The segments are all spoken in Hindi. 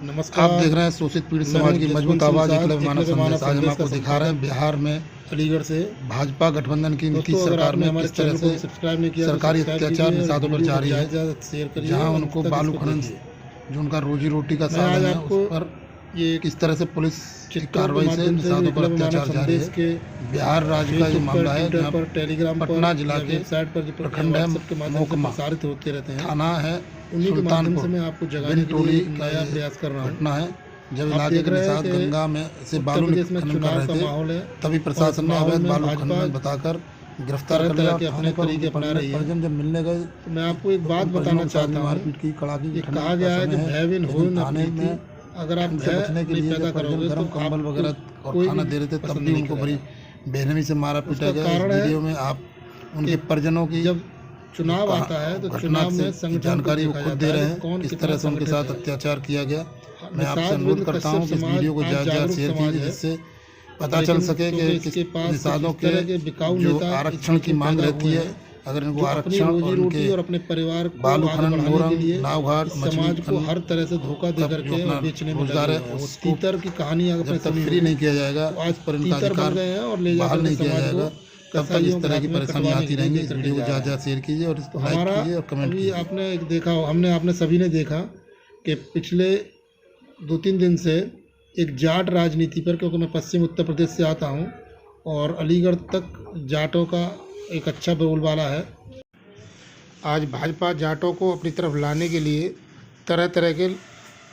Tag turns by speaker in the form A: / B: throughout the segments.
A: नमस्कार।
B: आप देख रहे हैं शोषित पीड़ित समाज की मजबूत आवाज़ एकलव्य मानव संदेश। आज हम आपको दिखा रहे हैं बिहार में
A: अलीगढ़ से
B: भाजपा गठबंधन की नीतीश
A: दोस्तों, अगर
B: सरकार
A: आपने
B: में
A: हमारे
B: किस तरह
A: चैनल को
B: से
A: सब्सक्राइब नहीं किया तो
B: सरकारी
A: सब्सक्राइब
B: अत्याचार
A: कीजिए और
B: निषादों पर
A: वीडियो को
B: जारी है,
A: ज़्यादा शेयर करिए
B: जहां
A: और
B: उनको
A: अंत तक
B: बालू
A: इसको
B: खनन
A: देखिए।
B: जो उनका रोजी रोटी का
A: मैं आज
B: साधन है
A: आपको
B: उस पर
A: ये
B: किस तरह से पुलिस की
A: चित्रों के
B: कार्रवाई से
A: माध्यम से
B: निषादों पर
A: एकलव्य मानव
B: अत्याचार जारी
A: संदेश
B: है।
A: के
B: बिहार राज्य का ये
A: फेसबुक
B: मामला
A: पर,
B: है,
A: ट्विटर
B: जहाँ
A: पर, टेलीग्राम पर
B: पटना जिला
A: या
B: के
A: वेबसाइट पर जो
B: प्रखंड है
A: व्हाट्सएप के माध्यम से
B: मोकमा
A: प्रसारित होते रहते हैं,
B: थाना है
A: उन्हीं के माध्यम से
B: सुल्तानपुर
A: मैं आपको जगाने
B: बिन
A: के
B: टोली
A: लिए नया प्रयास कर रहा हूँ।
B: घटना है। जब
A: आप
B: इलाके
A: देख
B: के
A: रहे हैं
B: निषाद
A: कि
B: गंगा में से
A: उत्तर
B: बालू
A: प्रदेश में
B: खनन कर
A: चुनाव
B: रहे
A: का
B: थे,
A: माहौल है
B: तभी प्रशासन ने
A: माहौल
B: अवैध
A: में
B: बालू
A: भाजपा
B: खनन बताकर गिरफ्तार
A: तरह
B: कर लिया।
A: तरह के अपने तरीके अपना रही है।
B: परिजन जब मिलने गए
A: तो मैं आपको एक बात बताना चाहता हूँ।
B: मारपीट की कड़ाकी की
A: ये
B: ठंड
A: कहा
B: का
A: गया है कि
B: समय
A: भयविन हो न
B: थाने
A: प्रीति।
B: में
A: अगर आप
B: उनसे बचने के
A: नहीं
B: लिए
A: पैदा
B: जब परिजन
A: करोगे
B: गर्म
A: तो
B: कंबल वगैरह और
A: कोई
B: खाना
A: भी
B: दे रहे थे, तब
A: पसंद
B: भी
A: नहीं
B: उनको बड़ी
A: करेगा।
B: बेरहमी से मारा पीटा
A: उसका
B: गया। इस
A: कारण है
B: वीडियो में आप उनके परिजनों की
A: जब चुनाव आता है तो
B: घटना
A: चुनाव में
B: से
A: संगठन
B: जानकारी वो
A: देखा
B: खुद
A: जाता
B: दे
A: है
B: रहे
A: कि
B: हैं,
A: कौन
B: किस
A: कितना
B: तरह से उनके
A: संगठित
B: साथ
A: है।
B: अत्याचार किया गया। मैं आपसे
A: निषाद
B: अनुरोध
A: बिंदु
B: करता
A: कश्यप
B: हूँ कि इस
A: समाज
B: वीडियो को
A: आज
B: ज़्यादा
A: जागरूक
B: शेयर
A: समाज
B: कीजिए,
A: है,
B: जिससे पता चल
A: लेकिन
B: सके
A: क्योंकि
B: कि
A: इसके पास
B: निषादों
A: इस तरह के
B: के
A: बिकाऊ
B: जो
A: नेता
B: आरक्षण की मांग
A: पैदा
B: रहती
A: हुए
B: है,
A: हैं,
B: अगर इनको
A: जो अपनी
B: आरक्षण
A: रोजी
B: और
A: रोटी
B: उनके
A: और अपने परिवार को
B: बालू
A: आगे
B: खनन,
A: बढ़ाने के
B: मोरंग,
A: लिए
B: नाव घाट,
A: इस
B: मछली
A: समाज को हर तरह से धोखा दे
B: जो
A: करके
B: अपना
A: और बेचने में
B: रोजगार
A: लगे
B: है,
A: हैं। वो
B: उसको
A: तीतर की कहानी अगर
B: जब तक
A: सुनी
B: फ्री
A: होगी,
B: नहीं किया जाएगा,
A: तो आज
B: उस पर इनका
A: तीतर बन
B: अधिकार
A: गए हैं और ले
B: बहाल
A: जाकर
B: नहीं किया
A: समाज
B: जाएगा,
A: को
B: तब तक इस तरह की
A: में
B: परेशानी
A: कटवाने
B: आती
A: के लिए
B: रहेंगी।
A: दे
B: इस
A: करके
B: वीडियो को
A: जा रहे
B: ज़्यादा
A: हैं।
B: शेयर कीजिए और
A: तो
B: लाइक
A: हमारा
B: कीजिए और कमेंट
A: अभी
B: कीजिए।
A: आपने एक देखा हो, आपने सभी ने देखा कि पिछले 2-3 दिन से एक जाट राजनीति पर, क्योंकि मैं पश्चिम उत्तर प्रदेश से आता हूँ और अलीगढ़ तक जाटों का एक अच्छा बोलबाला है। आज भाजपा जाटों को अपनी तरफ लाने के लिए तरह तरह के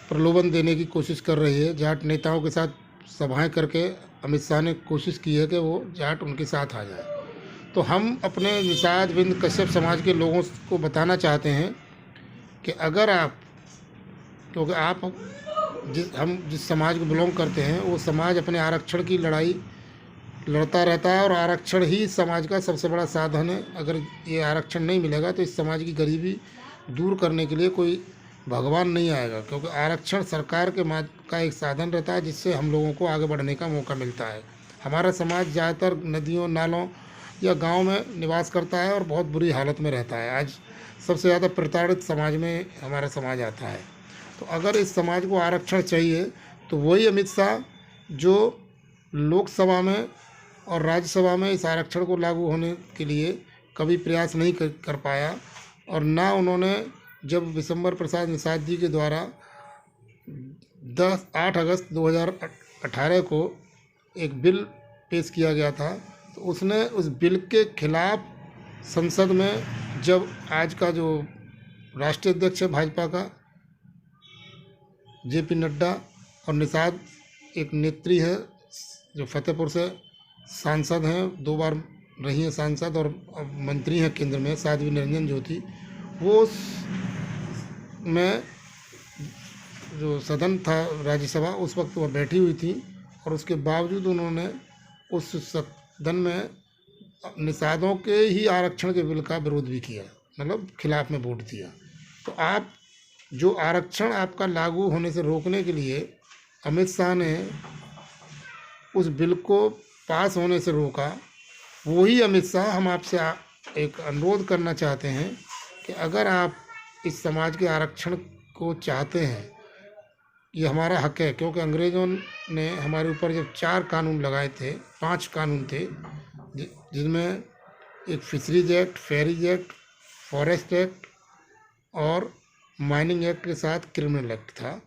A: प्रलोभन देने की कोशिश कर रही है। जाट नेताओं के साथ सभाएं करके अमित शाह ने कोशिश की है कि वो जाट उनके साथ आ जाए। तो हम अपने निषाद बिंद कश्यप समाज के लोगों को बताना चाहते हैं कि अगर आप, क्योंकि आप हम जिस समाज को बिलोंग करते हैं वो समाज अपने आरक्षण की लड़ाई लड़ता रहता है और आरक्षण ही समाज का सबसे बड़ा साधन है। अगर ये आरक्षण नहीं मिलेगा तो इस समाज की गरीबी दूर करने के लिए कोई भगवान नहीं आएगा, क्योंकि आरक्षण सरकार के का एक साधन रहता है जिससे हम लोगों को आगे बढ़ने का मौका मिलता है। हमारा समाज ज़्यादातर नदियों, नालों या गांव में निवास करता है और बहुत बुरी हालत में रहता है। आज सबसे ज़्यादा प्रताड़ित समाज में हमारा समाज आता है। तो अगर इस समाज को आरक्षण चाहिए तो वही अमित शाह जो लोकसभा में और राज्यसभा में इस आरक्षण को लागू होने के लिए कभी प्रयास नहीं कर पाया, और ना उन्होंने, जब विशंबर प्रसाद निषाद जी के द्वारा 8 अगस्त 2018 को एक बिल पेश किया गया था, तो उसने उस बिल के खिलाफ संसद में, जब आज का जो राष्ट्रीय अध्यक्ष है भाजपा का JP नड्डा और निषाद एक नेत्री है जो फतेहपुर से सांसद हैं, 2 बार रही हैं सांसद और अब मंत्री हैं केंद्र में, साध्वी निरंजन ज्योति, वो में जो सदन था राज्यसभा उस वक्त वह बैठी हुई थी और उसके बावजूद उन्होंने उस सदन में निषादों के ही आरक्षण के बिल का विरोध भी किया, मतलब खिलाफ में वोट दिया। तो आप जो आरक्षण आपका लागू होने से रोकने के लिए अमित शाह ने उस बिल को पास होने से रोका, वही अमित शाह हम आपसे एक अनुरोध करना चाहते हैं कि अगर आप इस समाज के आरक्षण को चाहते हैं, ये हमारा हक है, क्योंकि अंग्रेज़ों ने हमारे ऊपर जब 4 कानून लगाए थे, 5 कानून थे, जिनमें एक fisheries act, ferries act, forest act और माइनिंग एक्ट के साथ क्रिमिनल एक्ट था।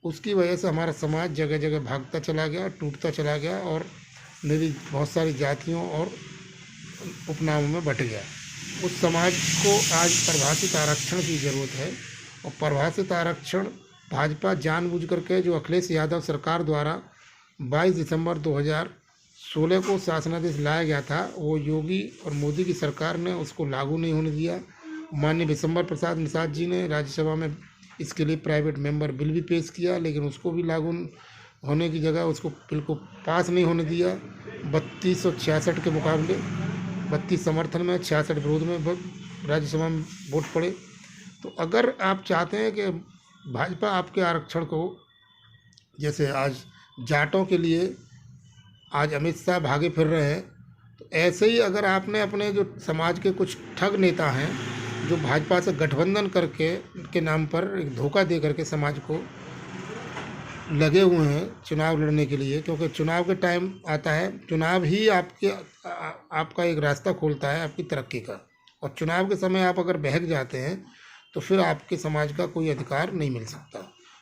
A: उसकी वजह से हमारा समाज जगह जगह भागता चला गया, टूटता चला गया और मेरी बहुत सारी जातियों और उपनामों में बट गया। उस समाज को आज परिभाषित आरक्षण की ज़रूरत है, और परिभाषित आरक्षण भाजपा जानबूझ करके, जो अखिलेश यादव सरकार द्वारा 22 दिसंबर 2016 को शासनादेश लाया गया था, वो योगी और मोदी की सरकार ने उसको लागू नहीं होने दिया। माननीय विशंबर प्रसाद निषाद जी ने राज्यसभा में इसके लिए प्राइवेट मेंबर बिल भी पेश किया, लेकिन उसको भी लागू होने की जगह उसको बिल को पास नहीं होने दिया। 3266 के मुकाबले 32 समर्थन में, 66 विरोध में राज्यसभा में वोट पड़े। तो अगर आप चाहते हैं कि भाजपा आपके आरक्षण को, जैसे आज जाटों के लिए आज अमित शाह भागे फिर रहे हैं, तो ऐसे ही अगर आपने अपने जो समाज के कुछ ठग नेता हैं जो भाजपा से गठबंधन करके के नाम पर एक धोखा दे करके समाज को लगे हुए हैं चुनाव लड़ने के लिए, क्योंकि चुनाव के टाइम आता है, चुनाव ही आपका एक रास्ता खोलता है आपकी तरक्की का। और चुनाव के समय आप अगर बहक जाते हैं तो फिर आपके समाज का कोई अधिकार नहीं मिल सकता।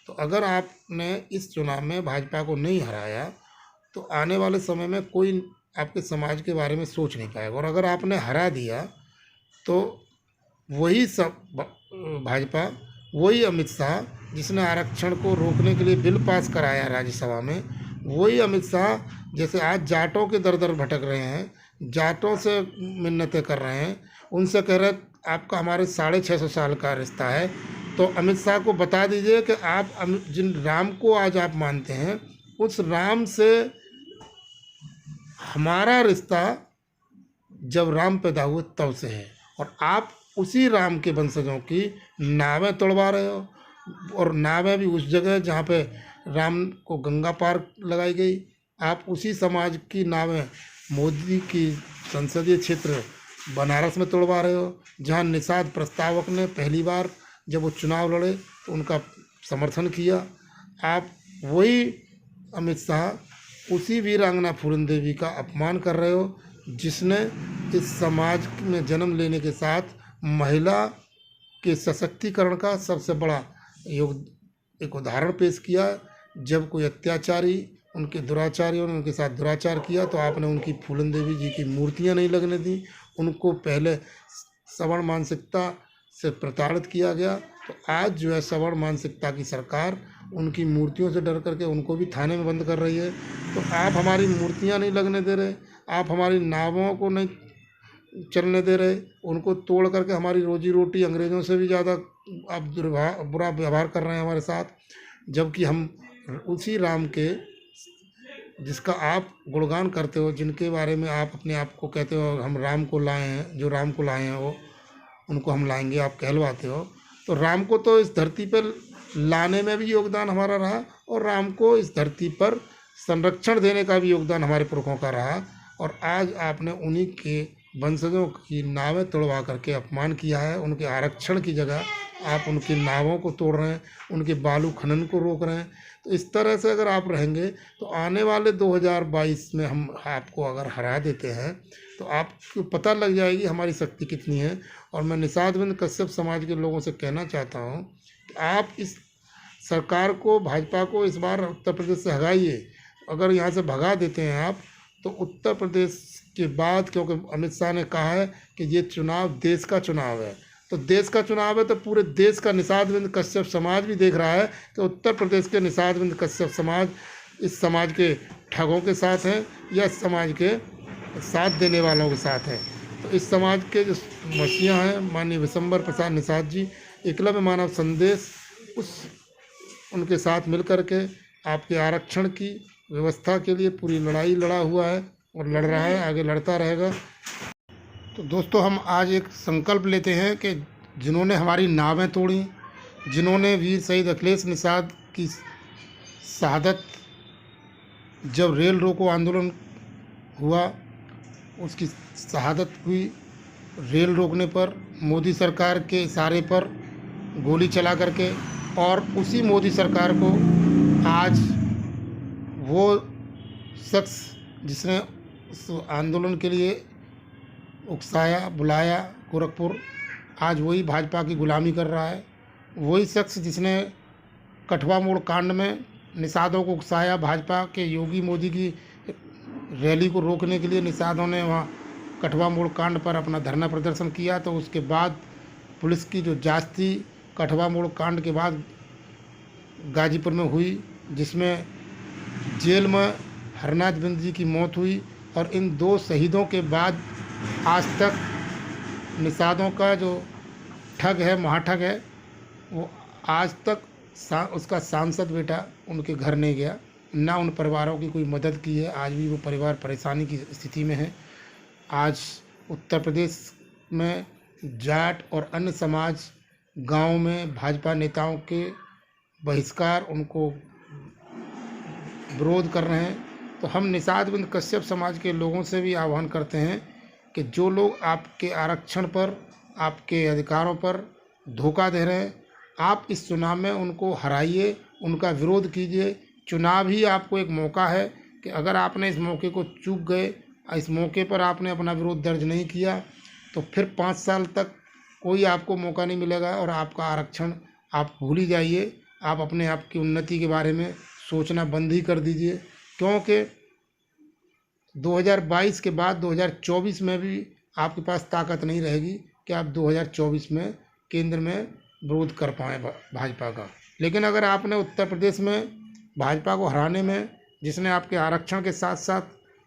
A: तो अगर आपने इस चुनाव में भाजपा को नहीं हराया तो आने वाले समय में कोई आपके समाज के बारे में सोच नहीं पाएगा। और अगर आपने हरा दिया तो वही सब भाजपा, वही अमित शाह जिसने आरक्षण को रोकने के लिए बिल पास कराया राज्यसभा में, वही अमित शाह जैसे आज जाटों के दर दर भटक रहे हैं, जाटों से मिन्नतें कर रहे हैं, उनसे कह रहे आपका हमारे 650 साल का रिश्ता है। तो अमित शाह को बता दीजिए कि आप जिन राम को आज आप मानते हैं उस राम से हमारा रिश्ता जब राम पैदा हुए तब से है, और आप उसी राम के वंशजों की नावें तोड़वा रहे हो। और नावें भी उस जगह जहाँ पे राम को गंगा पार लगाई गई, आप उसी समाज की नावें मोदी की संसदीय क्षेत्र बनारस में तोड़वा रहे हो, जहाँ निषाद प्रस्तावक ने पहली बार जब वो चुनाव लड़े तो उनका समर्थन किया। आप वही अमित शाह उसी वीरांगना फूलन देवी का अपमान कर रहे हो, जिसने इस समाज में जन्म लेने के साथ महिला के सशक्तिकरण का सबसे बड़ा एक उदाहरण पेश किया। जब कोई अत्याचारी उनके दुराचारियों ने उनके साथ दुराचार किया तो आपने उनकी फूलन देवी जी की मूर्तियां नहीं लगने दी, उनको पहले सवर्ण मानसिकता से प्रताड़ित किया गया। तो आज जो है सवर्ण मानसिकता की सरकार उनकी मूर्तियों से डर करके उनको भी थाने में बंद कर रही है। तो आप हमारी मूर्तियां नहीं लगने दे रहे, आप हमारी नावों को नहीं चलने दे रहे, उनको तोड़ करके हमारी रोजी रोटी अंग्रेज़ों से भी ज़्यादा आप बुरा व्यवहार कर रहे हैं हमारे साथ। जबकि हम उसी राम के जिसका आप गुणगान करते हो, जिनके बारे में आप अपने आप को कहते हो हम राम को लाए हैं, जो राम को लाए हैं वो उनको हम लाएंगे, आप कहलवाते हो। तो राम को तो इस धरती पर लाने में भी योगदान हमारा रहा, और राम को इस धरती पर संरक्षण देने का भी योगदान हमारे पुरखों का रहा। और आज आपने उन्हीं के वंशजों की नावें तोड़वा करके अपमान किया है। उनके आरक्षण की जगह आप उनकी नावों को तोड़ रहे हैं, उनके बालू खनन को रोक रहे हैं। तो इस तरह से अगर आप रहेंगे तो आने वाले 2022 में हम आपको अगर हरा देते हैं तो आपको पता लग जाएगी हमारी शक्ति कितनी है। और मैं निषाद बिंद कश्यप समाज के लोगों से कहना चाहता हूँ कि आप इस सरकार को, भाजपा को इस बार उत्तर प्रदेश से हगाइए। अगर यहाँ से भगा देते हैं आप तो उत्तर प्रदेश के बाद, क्योंकि अमित शाह ने कहा है कि ये चुनाव देश का चुनाव है, तो देश का चुनाव है तो पूरे देश का निषाद बिंद कश्यप समाज भी देख रहा है कि उत्तर प्रदेश के निषाद बिंद कश्यप समाज इस समाज के ठगों के साथ हैं या इस समाज के साथ देने वालों के साथ हैं। तो इस समाज के जो मसीहा हैं माननीय विशंबर प्रसाद निषाद जी, एकलव्य मानव संदेश उनके साथ मिल कर के आपके आरक्षण की व्यवस्था के लिए पूरी लड़ाई लड़ा हुआ है और लड़ रहा है, आगे लड़ता रहेगा। तो दोस्तों, हम आज एक संकल्प लेते हैं कि जिन्होंने हमारी नावें तोड़ी, जिन्होंने वीर शहीद अखिलेश निषाद की शहादत जब रेल रोको आंदोलन हुआ, उसकी शहादत हुई, रेल रोकने पर मोदी सरकार के इशारे पर गोली चला करके, और उसी मोदी सरकार को आज वो शख्स जिसने उस आंदोलन के लिए उकसाया, बुलाया गोरखपुर, आज वही भाजपा की गुलामी कर रहा है। वही शख्स जिसने कठवा मोड़ कांड में निषादों को उकसाया, भाजपा के योगी मोदी की रैली को रोकने के लिए निषादों ने वहाँ कठवा मोड़ कांड पर अपना धरना प्रदर्शन किया। तो उसके बाद पुलिस की जो जांच थी कठवा मोड़ कांड के बाद गाजीपुर में हुई, जिसमें जेल में हरनाथ बिंद जी की मौत हुई। और इन दो शहीदों के बाद आज तक निषादों का जो ठग है, महाठग है, वो आज तक उसका सांसद बेटा उनके घर नहीं गया, ना उन परिवारों की कोई मदद की है। आज भी वो परिवार परेशानी की स्थिति में है। आज उत्तर प्रदेश में जाट और अन्य समाज गांव में भाजपा नेताओं के बहिष्कार, उनको विरोध कर रहे हैं। तो हम निषाद बिंद कश्यप समाज के लोगों से भी आह्वान करते हैं कि जो लोग आपके आरक्षण पर, आपके अधिकारों पर धोखा दे रहे हैं, आप इस चुनाव में उनको हराइए, उनका विरोध कीजिए, चुनाव ही आपको एक मौका है कि अगर आपने इस मौके को चूक गए, इस मौके पर आपने अपना विरोध दर्ज नहीं किया, तो फिर 5 साल तक कोई आपको मौका नहीं मिलेगा और आपका आरक्षण आप भूल ही जाइए। आप अपने आप की उन्नति के बारे में सोचना बंद ही कर दीजिए, क्योंकि 2022 के बाद 2024 में भी आपके पास ताकत नहीं रहेगी कि आप 2024 में केंद्र में विरोध कर पाएँ भाजपा का। लेकिन अगर आपने उत्तर प्रदेश में भाजपा को हराने में, जिसने आपके आरक्षण के साथ साथ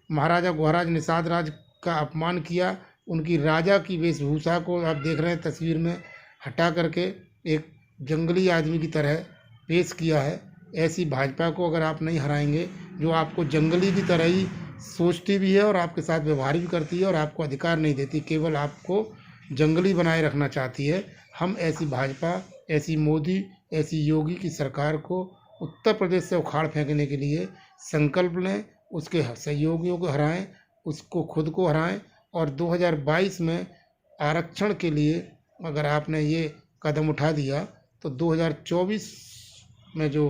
A: महाराजा गुहराज निषाद राज का अपमान किया, उनकी राजा की वेशभूषा को आप देख रहे हैं तस्वीर में, हटा करके एक जंगली आदमी की तरह पेश किया है, ऐसी भाजपा को अगर आप नहीं हराएंगे, जो आपको जंगली की तरह ही सोचती भी है और आपके साथ व्यवहार भी करती है और आपको अधिकार नहीं देती, केवल आपको जंगली बनाए रखना चाहती है, हम ऐसी भाजपा, ऐसी मोदी, ऐसी योगी की सरकार को उत्तर प्रदेश से उखाड़ फेंकने के लिए संकल्प लें, उसके सहयोगियों को हराएं, उसको खुद को हराएं और 2022 में आरक्षण के लिए अगर आपने ये कदम उठा दिया तो 2024 में जो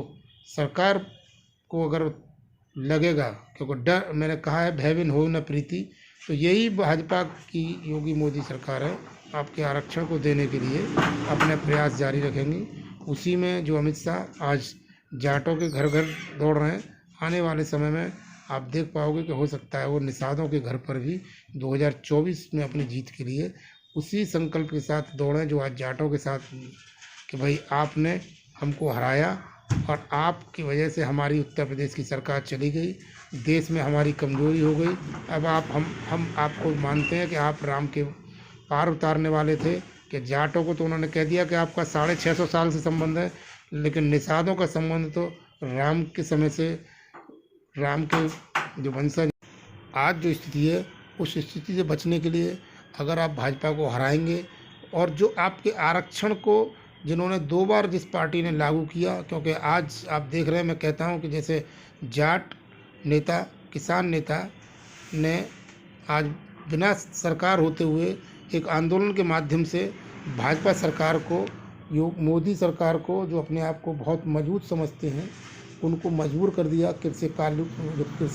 A: सरकार को अगर लगेगा, क्योंकि डर, मैंने कहा है भयविन हो न प्रीति, तो यही भाजपा की योगी मोदी सरकार है, आपके आरक्षण को देने के लिए अपने प्रयास जारी रखेंगी। उसी में जो अमित शाह आज जाटों के घर घर दौड़ रहे हैं, आने वाले समय में आप देख पाओगे कि हो सकता है वो निषादों के घर पर भी 2024 में अपनी जीत के लिए उसी संकल्प के साथ दौड़ें जो आज जाटों के साथ, कि भाई आपने हमको हराया और आपकी वजह से हमारी उत्तर प्रदेश की सरकार चली गई, देश में हमारी कमजोरी हो गई। अब आप हम आपको मानते हैं कि आप राम के पार उतारने वाले थे, कि जाटों को तो उन्होंने कह दिया कि आपका 650 साल से संबंध है, लेकिन निषादों का संबंध तो राम के समय से, राम के जो वंशज, आज जो स्थिति है उस स्थिति से बचने के लिए अगर आप भाजपा को हराएंगे और जो आपके आरक्षण को जिन्होंने 2 बार जिस पार्टी ने लागू किया, क्योंकि आज आप देख रहे हैं, मैं कहता हूं कि जैसे जाट नेता, किसान नेता ने आज बिना सरकार होते हुए एक आंदोलन के माध्यम से भाजपा सरकार को, मोदी सरकार को, जो अपने आप को बहुत मजबूत समझते हैं, उनको मजबूर कर दिया कृषि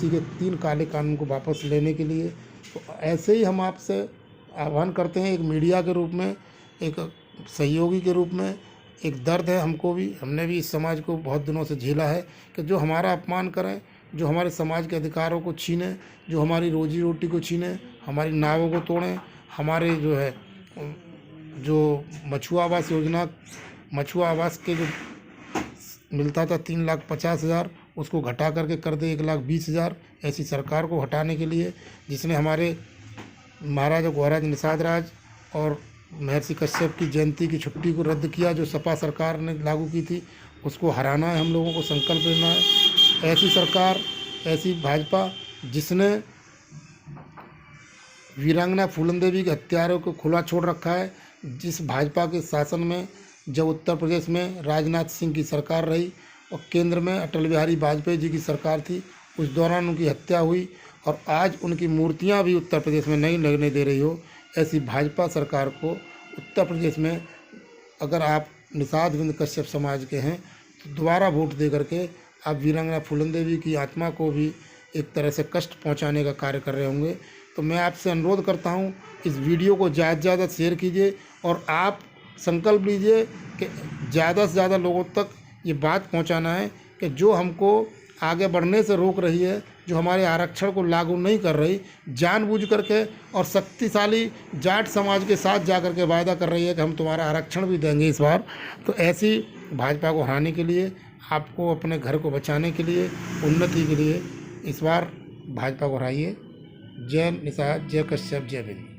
A: के 3 काले कानून को वापस लेने के लिए। तो ऐसे ही हम आपसे आह्वान करते हैं, एक मीडिया के रूप में, एक सहयोगी के रूप में, एक दर्द है हमको भी, हमने भी इस समाज को बहुत दिनों से झेला है कि जो हमारा अपमान करें, जो हमारे समाज के अधिकारों को छीनें, जो हमारी रोजी रोटी को छीनें, हमारी नावों को तोड़ें, हमारे जो मछुआ आवास योजना, मछुआ आवास के जो मिलता था 3,50,000, उसको घटा करके कर दे 1,20,000, ऐसी सरकार को हटाने के लिए, जिसने हमारे महाराजा गुहराज निषाद राज और महर्षि कश्यप की जयंती की छुट्टी को रद्द किया, जो सपा सरकार ने लागू की थी, उसको हराना है। हम लोगों को संकल्प लेना है। ऐसी सरकार, ऐसी भाजपा जिसने वीरांगना फूलन देवी के हत्यारों को खुला छोड़ रखा है, जिस भाजपा के शासन में जब उत्तर प्रदेश में राजनाथ सिंह की सरकार रही और केंद्र में अटल बिहारी वाजपेयी जी की सरकार थी, उस दौरान उनकी हत्या हुई और आज उनकी मूर्तियां भी उत्तर प्रदेश में नहीं लगने दे रही हो, ऐसी भाजपा सरकार को उत्तर प्रदेश में अगर आप निषाद बिंद कश्यप समाज के हैं तो दोबारा वोट दे करके आप वीरांगना फूलन देवी की आत्मा को भी एक तरह से कष्ट पहुंचाने का कार्य कर रहे होंगे। तो मैं आपसे अनुरोध करता हूं, इस वीडियो को ज़्यादा से ज़्यादा शेयर कीजिए और आप संकल्प लीजिए कि ज़्यादा से ज़्यादा लोगों तक ये बात पहुंचाना है कि जो हमको आगे बढ़ने से रोक रही है, जो हमारे आरक्षण को लागू नहीं कर रही, जानबूझ करके और शक्तिशाली जाट समाज के साथ जाकर के वायदा कर रही है कि हम तुम्हारा आरक्षण भी देंगे इस बार। तो ऐसी भाजपा को हराने के लिए, आपको अपने घर को बचाने के लिए, उन्नति के लिए इस बार भाजपा को हराइए। जय निषाद, जय कश्यप, जय बिंद।